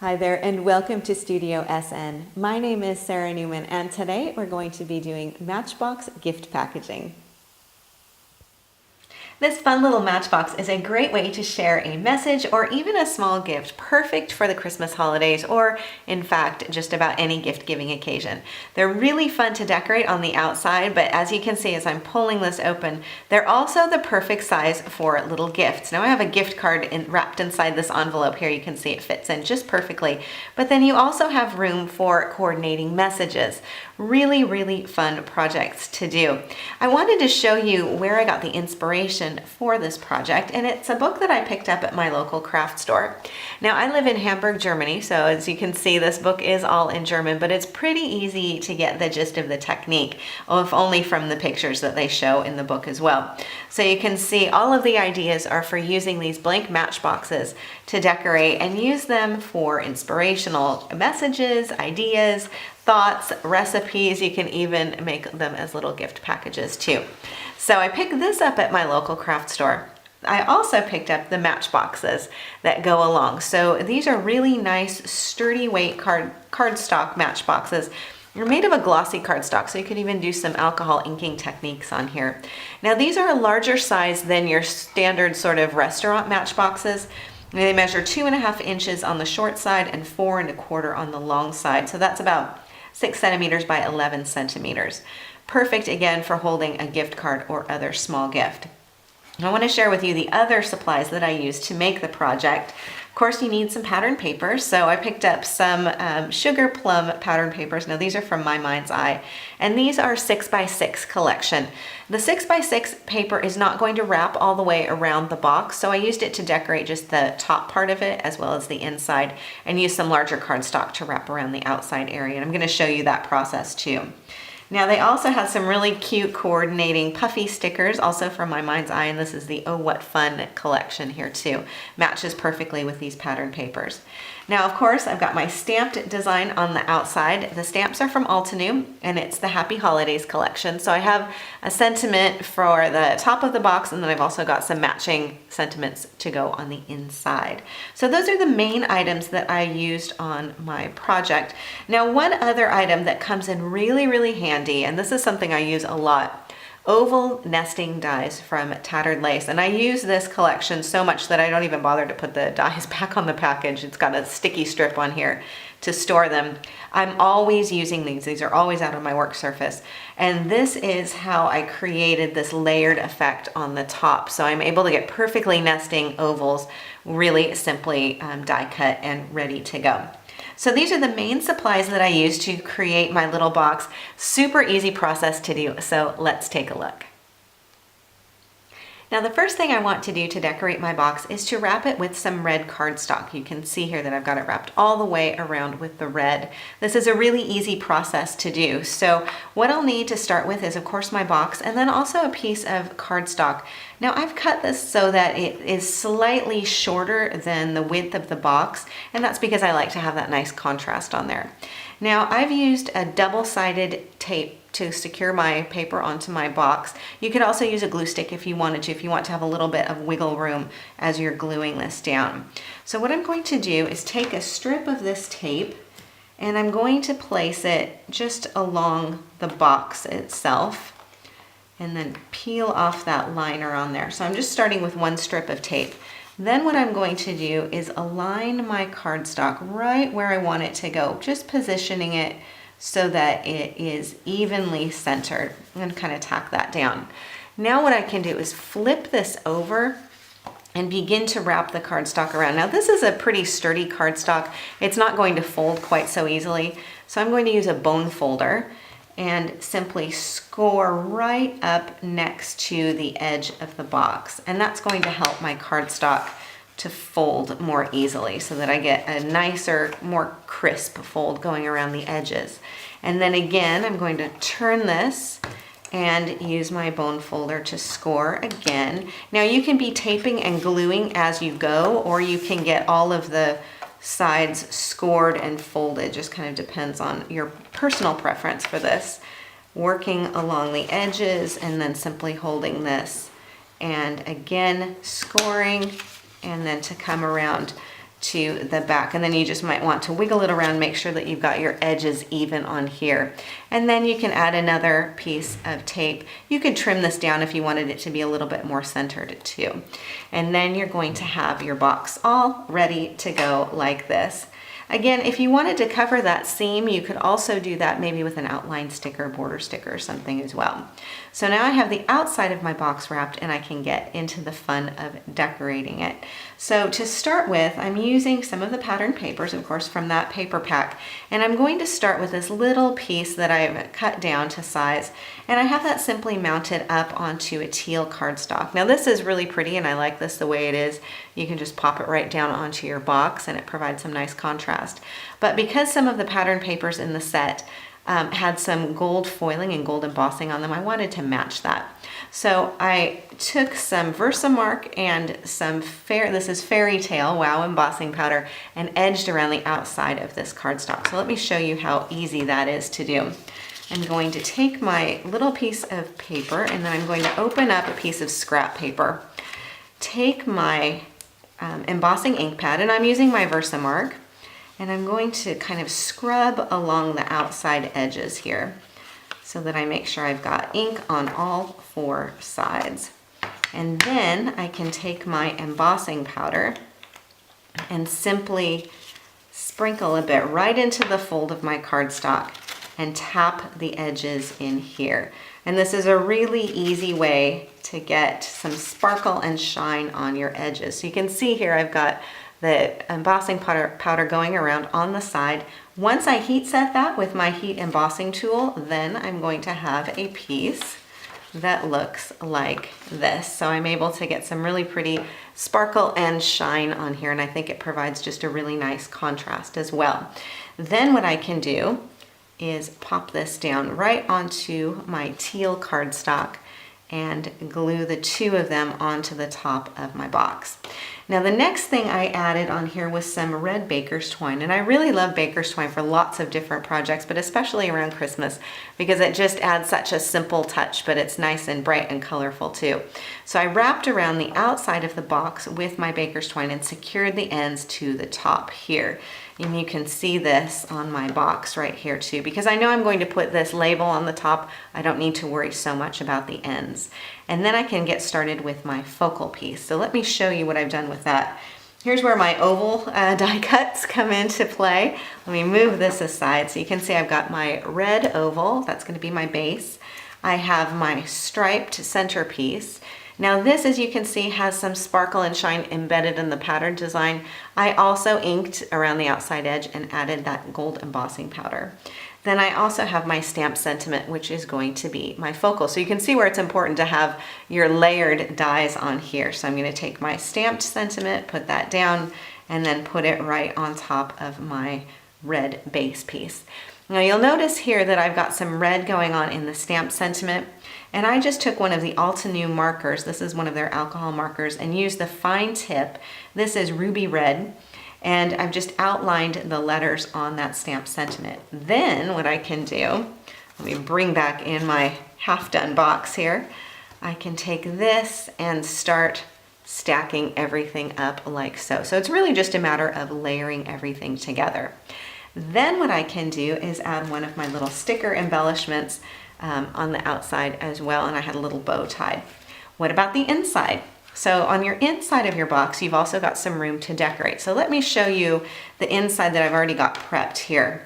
Hi there and welcome to Studio SN. My name is Sara Naumann and today we're going to be doing Matchbox gift packaging. This fun little matchbox is a great way to share a message or even a small gift, perfect for the Christmas holidays or, in fact, just about any gift-giving occasion. They're really fun to decorate on the outside, but as you can see as I'm pulling this open, they're also the perfect size for little gifts. Now I have a gift card wrapped inside this envelope here. You can see it fits in just perfectly, but then you also have room for coordinating messages. Really, really fun projects to do. I wanted to show you where I got the inspiration for this project, and it's a book that I picked up at my local craft store. Now I live in Hamburg, Germany, so as you can see this book is all in German, but it's pretty easy to get the gist of the technique, if only from the pictures that they show in the book as well. So you can see all of the ideas are for using these blank matchboxes to decorate and use them for inspirational messages, ideas, thoughts, recipes. You can even make them as little gift packages too. So I picked this up at my local craft store. I also picked up the matchboxes that go along. So these are really nice, sturdy weight cardstock matchboxes. They're made of a glossy cardstock, so you can even do some alcohol inking techniques on here. Now these are a larger size than your standard sort of restaurant matchboxes. They measure 2.5 inches on the short side and 4.25 on the long side. So that's about 6 centimeters by 11 centimeters. Perfect again for holding a gift card or other small gift. I want to share with you the other supplies that I used to make the project. Of course, you need some pattern paper, so I picked up some sugar plum pattern papers. Now these are from My Mind's Eye, and these are 6x6 collection. The 6x6 paper is not going to wrap all the way around the box, so I used it to decorate just the top part of it as well as the inside, and use some larger cardstock to wrap around the outside area. And I'm going to show you that process too. Now they also have some really cute coordinating puffy stickers, also from My Mind's Eye, and this is the Oh What Fun collection here too. Matches perfectly with these pattern papers. Now of course I've got my stamped design on the outside. The stamps are from Altenew and it's the Happy Holidays collection. So I have a sentiment for the top of the box, and then I've also got some matching sentiments to go on the inside. So those are the main items that I used on my project. Now one other item that comes in really, really handy, and this is something I use a lot, oval nesting dies from Tattered Lace. And I use this collection so much that I don't even bother to put the dies back on the package. It's got a sticky strip on here to store them. I'm always using these. These are always out on my work surface. And this is how I created this layered effect on the top. So I'm able to get perfectly nesting ovals really simply die cut and ready to go. So these are the main supplies that I use to create my little box. Super easy process to do, so let's take a look. Now the first thing I want to do to decorate my box is to wrap it with some red cardstock. You can see here that I've got it wrapped all the way around with the red. This is a really easy process to do. So what I'll need to start with is of course my box, and then also a piece of cardstock. Now I've cut this so that it is slightly shorter than the width of the box, and that's because I like to have that nice contrast on there. Now I've used a double-sided tape to secure my paper onto my box. You could also use a glue stick if you wanted to, if you want to have a little bit of wiggle room as you're gluing this down. So what I'm going to do is take a strip of this tape and I'm going to place it just along the box itself and then peel off that liner on there. So I'm just starting with one strip of tape. Then what I'm going to do is align my cardstock right where I want it to go, just positioning it so that it is evenly centered. I'm going to kind of tack that down. Now what I can do is flip this over and begin to wrap the cardstock around. Now this is a pretty sturdy cardstock. It's not going to fold quite so easily. So I'm going to use a bone folder and simply score right up next to the edge of the box. And that's going to help my cardstock to fold more easily so that I get a nicer, more crisp fold going around the edges. And then again, I'm going to turn this and use my bone folder to score again. Now you can be taping and gluing as you go, or you can get all of the sides scored and folded. Just kind of depends on your personal preference for this. Working along the edges and then simply holding this and again scoring, and then to come around to the back, and then you just might want to wiggle it around, make sure that you've got your edges even on here. And then you can add another piece of tape. You could trim this down if you wanted it to be a little bit more centered too. And then you're going to have your box all ready to go like this. Again, if you wanted to cover that seam, you could also do that maybe with an outline sticker, border sticker or something as well. So now I have the outside of my box wrapped and I can get into the fun of decorating it. So to start with, I'm using some of the pattern papers, of course, from that paper pack, and I'm going to start with this little piece that I've cut down to size, and I have that simply mounted up onto a teal cardstock. Now this is really pretty and I like this the way it is. You can just pop it right down onto your box and it provides some nice contrast. But because some of the pattern papers in the set had some gold foiling and gold embossing on them, I wanted to match that. So I took some Versamark and some this is Fairy Tale Wow embossing powder, and edged around the outside of this cardstock. So let me show you how easy that is to do. I'm going to take my little piece of paper and then I'm going to open up a piece of scrap paper. Take my embossing ink pad, and I'm using my Versamark, and I'm going to kind of scrub along the outside edges here so that I make sure I've got ink on all 4 sides. And then I can take my embossing powder and simply sprinkle a bit right into the fold of my cardstock and tap the edges in here. And this is a really easy way to get some sparkle and shine on your edges. So you can see here I've got the embossing powder going around on the side. Once I heat set that with my heat embossing tool, then I'm going to have a piece that looks like this. So I'm able to get some really pretty sparkle and shine on here, and I think it provides just a really nice contrast as well. Then what I can do is pop this down right onto my teal cardstock and glue the 2 of them onto the top of my box. Now the next thing I added on here was some red baker's twine, and I really love baker's twine for lots of different projects, but especially around Christmas because it just adds such a simple touch, but it's nice and bright and colorful too. So I wrapped around the outside of the box with my baker's twine and secured the ends to the top here. And you can see this on my box right here too, because I know I'm going to put this label on the top. I don't need to worry so much about the ends. And then I can get started with my focal piece. So let me show you what I've done with that. Here's where my oval die cuts come into play. Let me move this aside so you can see I've got my red oval. That's going to be my base. I have my striped centerpiece. Now this, as you can see, has some sparkle and shine embedded in the pattern design. I also inked around the outside edge and added that gold embossing powder. Then I also have my stamped sentiment, which is going to be my focal. So you can see where it's important to have your layered dies on here. So I'm going to take my stamped sentiment, put that down, and then put it right on top of my red base piece. Now you'll notice here that I've got some red going on in the stamped sentiment, and I just took one of the Altenew markers. This is one of their alcohol markers, and used the fine tip. This is ruby red, and I've just outlined the letters on that stamped sentiment. Then what I can do, let me bring back in my half-done box here. I can take this and start stacking everything up like so. So it's really just a matter of layering everything together. Then what I can do is add one of my little sticker embellishments on the outside as well, and I had a little bow tied. What about the inside? So on your inside of your box, you've also got some room to decorate. So let me show you the inside that I've already got prepped here.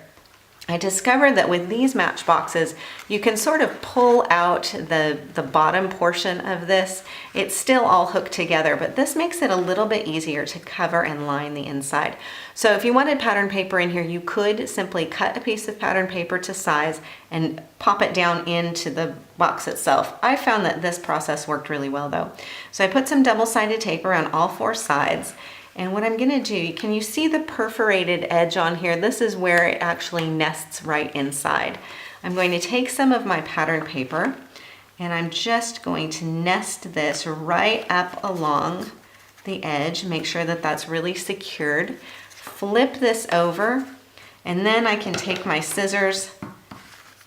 I discovered that with these Matchboxes, you can sort of pull out the bottom portion of this. It's still all hooked together, but this makes it a little bit easier to cover and line the inside. So if you wanted pattern paper in here, you could simply cut a piece of pattern paper to size and pop it down into the box itself. I found that this process worked really well though. So I put some double-sided tape around all 4 sides. And what I'm gonna do, can you see the perforated edge on here? This is where it actually nests right inside. I'm going to take some of my pattern paper and I'm just going to nest this right up along the edge. Make sure that that's really secured. Flip this over, and then I can take my scissors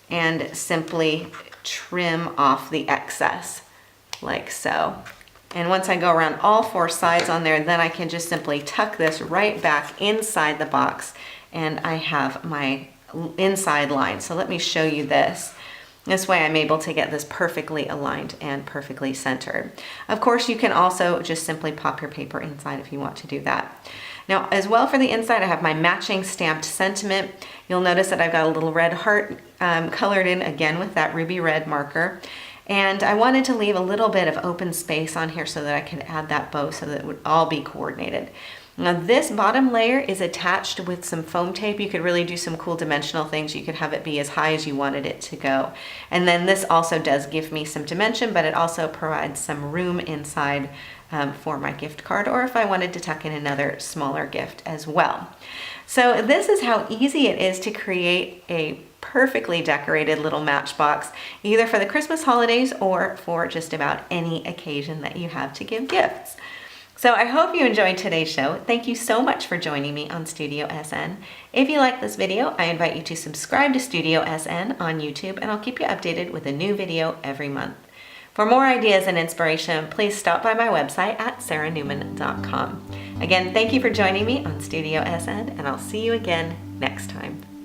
and simply trim off the excess like so. And once I go around all 4 sides on there, then I can just simply tuck this right back inside the box, and I have my inside line. So let me show you this. This way I'm able to get this perfectly aligned and perfectly centered. Of course, you can also just simply pop your paper inside if you want to do that. Now, as well for the inside, I have my matching stamped sentiment. You'll notice that I've got a little red heart colored in again with that ruby red marker. And I wanted to leave a little bit of open space on here so that I could add that bow so that it would all be coordinated. Now this bottom layer is attached with some foam tape. You could really do some cool dimensional things. You could have it be as high as you wanted it to go. And then this also does give me some dimension, but it also provides some room inside for my gift card, or if I wanted to tuck in another smaller gift as well. So this is how easy it is to create a perfectly decorated little matchbox, either for the Christmas holidays or for just about any occasion that you have to give gifts. So I hope you enjoyed today's show. Thank you so much for joining me on Studio SN. If you like this video, I invite you to subscribe to Studio SN on YouTube, and I'll keep you updated with a new video every month. For more ideas and inspiration, please stop by my website at saranaumann.com. Again, thank you for joining me on Studio SN, and I'll see you again next time.